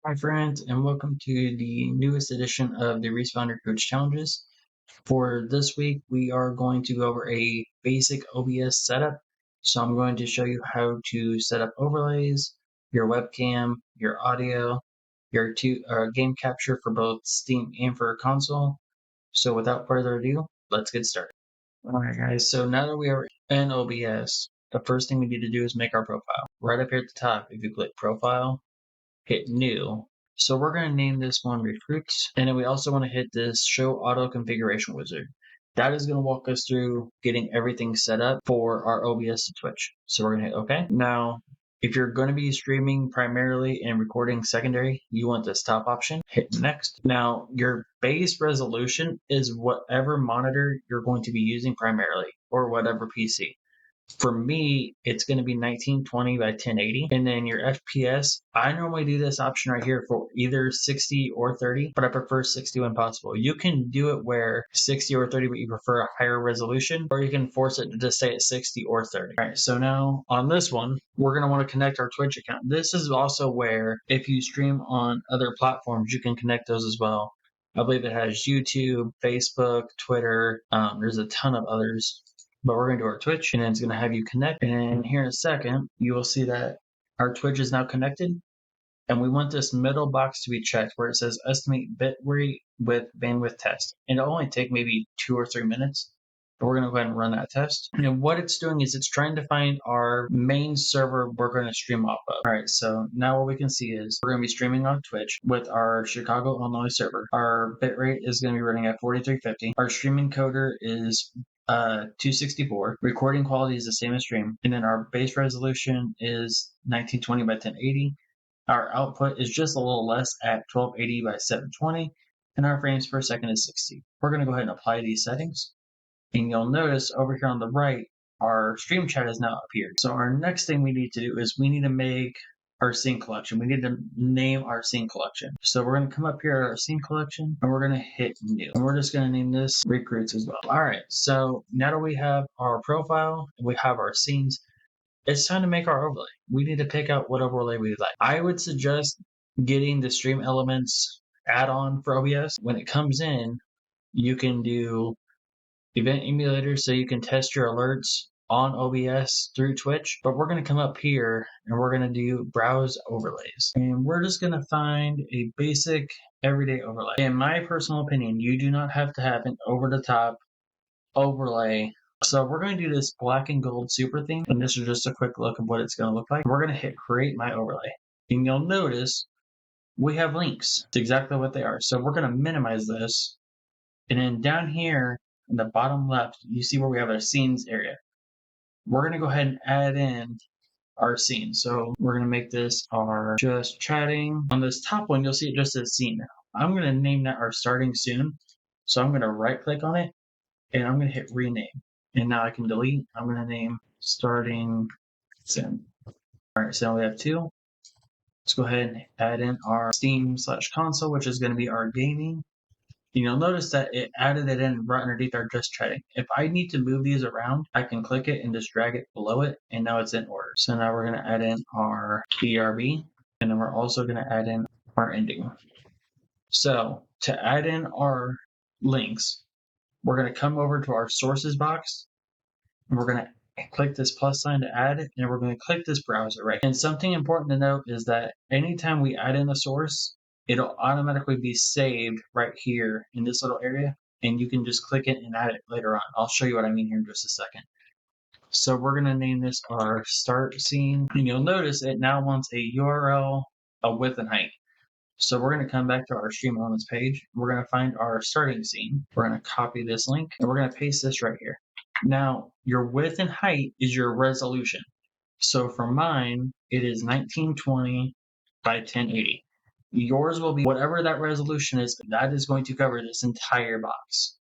Hi friends, and welcome to the newest edition of the RESPAWNRecruits challenges. For this week, we are going to go over a basic OBS setup. So I'm going to show you how to set up overlays, your webcam, your audio, your game capture for both Steam and for console. So without further ado, let's get started. Alright guys, so now that we are in OBS, the first thing we need to do is make our profile. Right up here at the top, if you click profile, hit new. So we're going to name this one recruits. And then we also want to hit this show auto configuration wizard. That is going to walk us through getting everything set up for our OBS to Twitch. So we're going to hit OK. Now, if you're going to be streaming primarily and recording secondary, you want this top option. Hit next. Now, your base resolution is whatever monitor you're going to be using primarily or whatever PC. For me, it's going to be 1920 by 1080. And then your FPS, I normally do this option right here for either 60 or 30, but I prefer 60 when possible. You can do it where 60 or 30, but you prefer a higher resolution, or you can force it to just stay at 60 or 30. All right, so now on this one, we're going to want to connect our Twitch account. This is also where if you stream on other platforms, you can connect those as well. I believe it has YouTube, Facebook, Twitter. There's a ton of others. But we're going to do our Twitch, and then it's going to have you connect. And here in a second, you will see that our Twitch is now connected. And we want this middle box to be checked where it says estimate bit rate with bandwidth test. And it'll only take maybe 2 or 3 minutes. But we're going to go ahead and run that test. And what it's doing is it's trying to find our main server we're going to stream off of. All right, so now what we can see is we're going to be streaming on Twitch with our Chicago Illinois server. Our bitrate is going to be running at 4350. Our streaming encoder is 264. Recording quality is the same as stream. And then our base resolution is 1920 by 1080. Our output is just a little less at 1280 by 720. And our frames per second is 60. We're going to go ahead and apply these settings. And you'll notice over here on the right, our stream chat has now appeared. So our next thing we need to do is we need to make our scene collection. We need to name our scene collection. So we're going to come up here at our scene collection and we're going to hit new. And we're just going to name this recruits as well. All right. So now that we have our profile, we have our scenes, it's time to make our overlay. We need to pick out what overlay we like. I would suggest getting the Stream Elements add-on for OBS. When it comes in, you can do event emulator so you can test your alerts on OBS through Twitch, but we're going to come up here and we're going to do browse overlays, and we're just going to find a basic everyday overlay. In my personal opinion, you do not have to have an over-the-top overlay. So we're going to do this black and gold super theme, and this is just a quick look of what it's going to look like. We're going to hit create my overlay, and you'll notice we have links. It's exactly what they are. So we're going to minimize this, and then down here in the bottom left, you see where we have our scenes area. We're going to go ahead and add in our scene. So we're going to make this our just chatting. On this top one, you'll see it just says scene now. I'm going to name that our starting soon. So I'm going to right click on it and I'm going to hit rename. And now I can delete. I'm going to name starting soon. All right, so now we have 2. Let's go ahead and add in our Steam/console, which is going to be our gaming. You'll notice that it added it in right underneath our just chatting. If I need to move these around, I can click it and just drag it below it, and now it's in order. So now we're going to add in our BRB, and then we're also going to add in our ending. So to add in our links, we're going to come over to our sources box, and we're going to click this plus sign to add it, and we're going to click this browser right. And something important to note is that anytime we add in a source, it'll automatically be saved right here in this little area, and you can just click it and add it later on. I'll show you what I mean here in just a second. So we're going to name this our start scene, and you'll notice it now wants a URL, a width and height. So we're going to come back to our Stream Elements page. We're going to find our starting scene. We're going to copy this link, and we're going to paste this right here. Now, your width and height is your resolution. So for mine, it is 1920 by 1080. Yours will be whatever that resolution is, that is going to cover this entire box.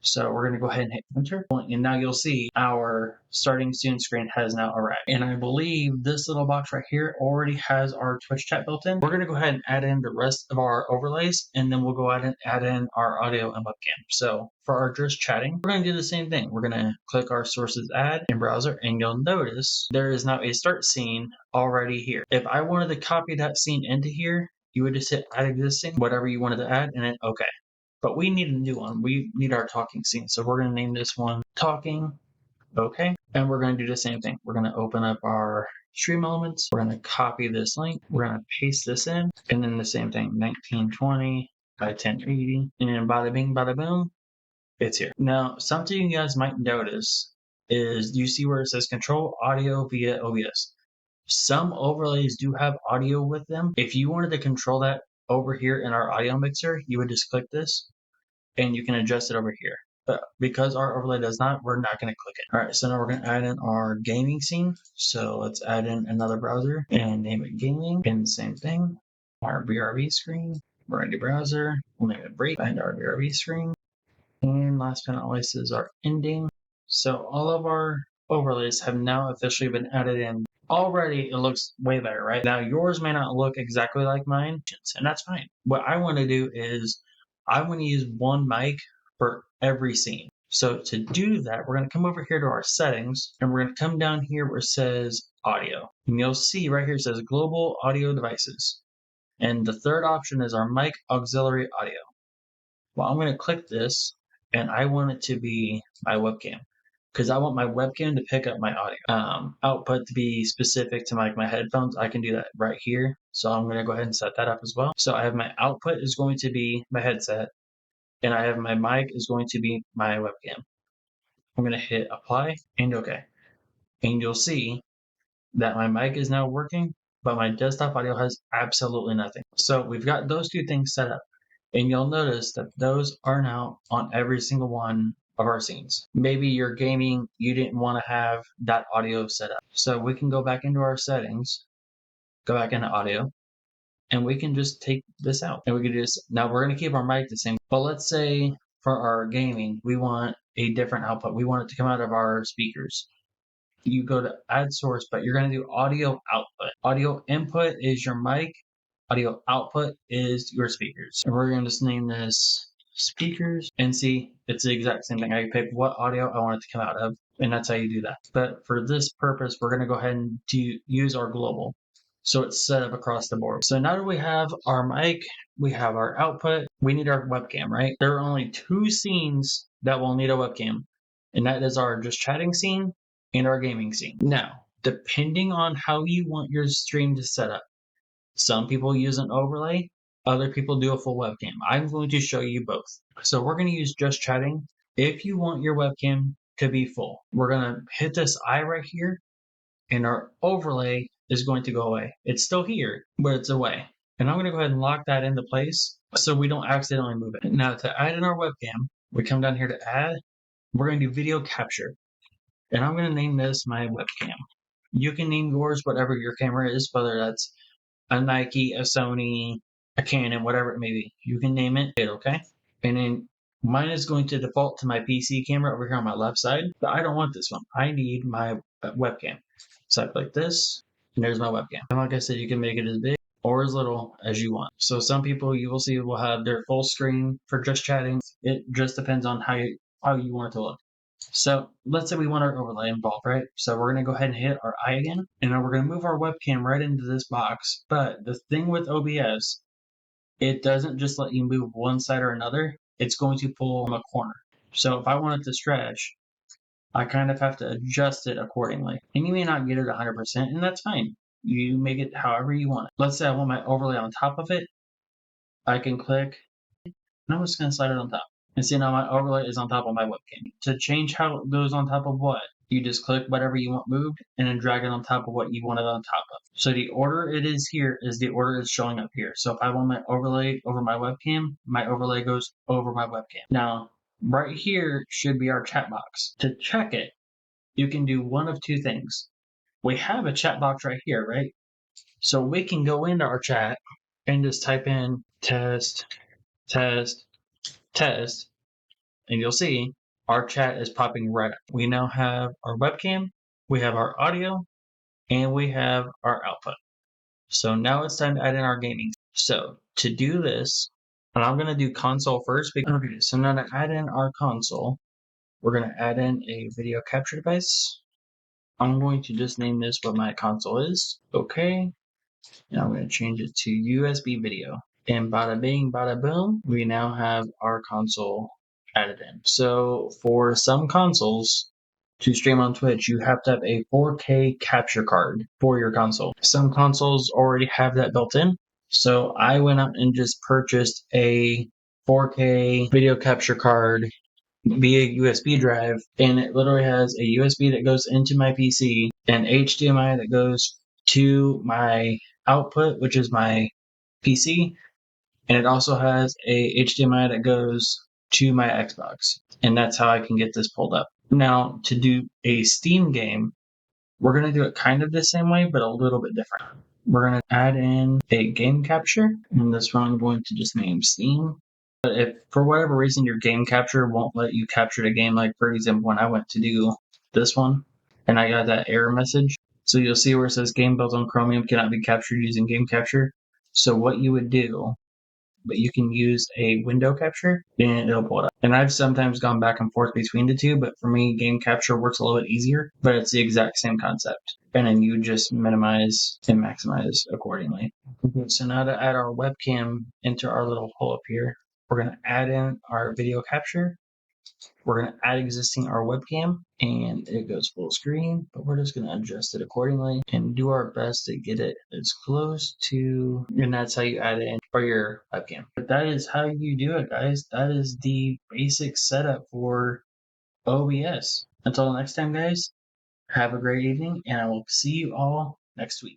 So we're going to go ahead and hit enter. And now you'll see our starting soon screen has now arrived. And I believe this little box right here already has our Twitch chat built in. We're going to go ahead and add in the rest of our overlays, and then we'll go ahead and add in our audio and webcam. So for our just chatting, we're going to do the same thing. We're going to click our sources add in browser, and you'll notice there is now a start scene already here. If I wanted to copy that scene into here, you would just hit add existing, whatever you wanted to add, and then okay. But we need a new one. We need our talking scene. So we're going to name this one talking. Okay. And we're going to do the same thing. We're going to open up our stream elements. We're going to copy this link. We're going to paste this in. And then the same thing, 1920 by 1080. And then bada bing, bada boom, it's here. Now, something you guys might notice is you see where it says control audio via OBS. Some overlays do have audio with them. If you wanted to control that over here in our audio mixer, you would just click this and you can adjust it over here. But because our overlay does not, we're not going to click it. All right, so now we're going to add in our gaming scene. So let's add in another browser and name it gaming. And the same thing, our BRV screen, variety browser, we'll name it break, and our BRV screen. And last but not least is our ending. So all of our overlays have now officially been added in. Already it looks way better, right? Now yours may not look exactly like mine, and that's fine. What I want to do is I want to use one mic for every scene. So to do that, we're going to come over here to our settings and we're going to come down here where it says audio. And you'll see right here it says global audio devices. And the third option is our mic auxiliary audio. Well, I'm going to click this and I want it to be my webcam because I want my webcam to pick up my audio. Output to be specific to my headphones. I can do that right here. So I'm going to go ahead and set that up as well. So I have my output is going to be my headset and I have my mic is going to be my webcam. I'm going to hit apply and okay. And you'll see that my mic is now working, but my desktop audio has absolutely nothing. So we've got those two things set up. And you'll notice that those are now on every single one of our scenes. Maybe you're gaming, you didn't want to have that audio set up. So we can go back into our settings, go back into audio, and we can just take this out. And we can just, now we're going to keep our mic the same. But let's say for our gaming, we want a different output. We want it to come out of our speakers. You go to add source, but you're going to do audio output. Audio input is your mic. Audio output is your speakers. And we're going to just name this speakers and see it's the exact same thing. I can pick what audio I want it to come out of, and that's how you do that. But for this purpose, we're going to go ahead and use our global. So it's set up across the board. So now that we have our mic, we have our output, we need our webcam, right? There are only two scenes that will need a webcam, and that is our just chatting scene and our gaming scene. Now, depending on how you want your stream to set up, some people use an overlay, other people do a full webcam. I'm going to show you both. So we're going to use just chatting. If you want your webcam to be full, we're going to hit this eye right here and our overlay is going to go away. It's still here, but it's away. And I'm going to go ahead and lock that into place so we don't accidentally move it. Now to add in our webcam, we come down here to add, we're going to do video capture. And I'm going to name this my webcam. You can name yours whatever your camera is, whether that's a Nike, a Sony, a Canon, whatever it may be. You can name it, okay? And then mine is going to default to my PC camera over here on my left side, but I don't want this one. I need my webcam. So I click this, and there's my webcam. And like I said, you can make it as big or as little as you want. So some people you will see will have their full screen for just chatting. It just depends on how you want it to look. So let's say we want our overlay involved, right? So we're going to go ahead and hit our eye again, and then we're going to move our webcam right into this box. But the thing with OBS, it doesn't just let you move one side or another. It's going to pull from a corner. So if I want it to stretch, I kind of have to adjust it accordingly. And you may not get it 100%, and that's fine. You make it however you want it. Let's say I want my overlay on top of it. I can click, and I'm just going to slide it on top. And see now my overlay is on top of my webcam. To change how it goes on top of what, you just click whatever you want moved and then drag it on top of what you want it on top of. So the order it is here is the order it's showing up here. So if I want my overlay over my webcam, my overlay goes over my webcam. Now, right here should be our chat box. To check it, you can do one of two things. We have a chat box right here, right? So we can go into our chat and just type in test, test, test, and you'll see our chat is popping right up. We now have our webcam, we have our audio, and we have our output. So now it's time to add in our gaming. So to do this, and I'm going to do console first. Okay, so now to add in our console, we're going to add in a video capture device. I'm going to just name this what my console is. Okay. And I'm going to change it to USB video. And bada bing, bada boom, we now have our console added in. So for some consoles to stream on Twitch, you have to have a 4K capture card for your console. Some consoles already have that built in. So I went out and just purchased a 4K video capture card via USB drive, and it literally has a USB that goes into my PC, an HDMI that goes to my output, which is my PC, and it also has a HDMI that goes to my Xbox. And that's how I can get this pulled up. Now, to do a Steam game, we're going to do it kind of the same way, but a little bit different. We're going to add in a game capture, and this one I'm going to just name Steam. But if for whatever reason your game capture won't let you capture the game, like for example, when I went to do this one and I got that error message, so you'll see where it says game built on Chromium cannot be captured using game capture. So what you would do, but you can use a window capture and it'll pull it up. And I've sometimes gone back and forth between the two, but for me, game capture works a little bit easier, but it's the exact same concept. And then you just minimize and maximize accordingly. Okay, so now to add our webcam into our little hole up here, we're going to add in our video capture. We're going to add existing our webcam, and it goes full screen, but we're just going to adjust it accordingly and do our best to get it as close to, and that's how you add it in for your webcam. But that is how you do it, guys. That is the basic setup for OBS. Until next time, guys, have a great evening, and I will see you all next week.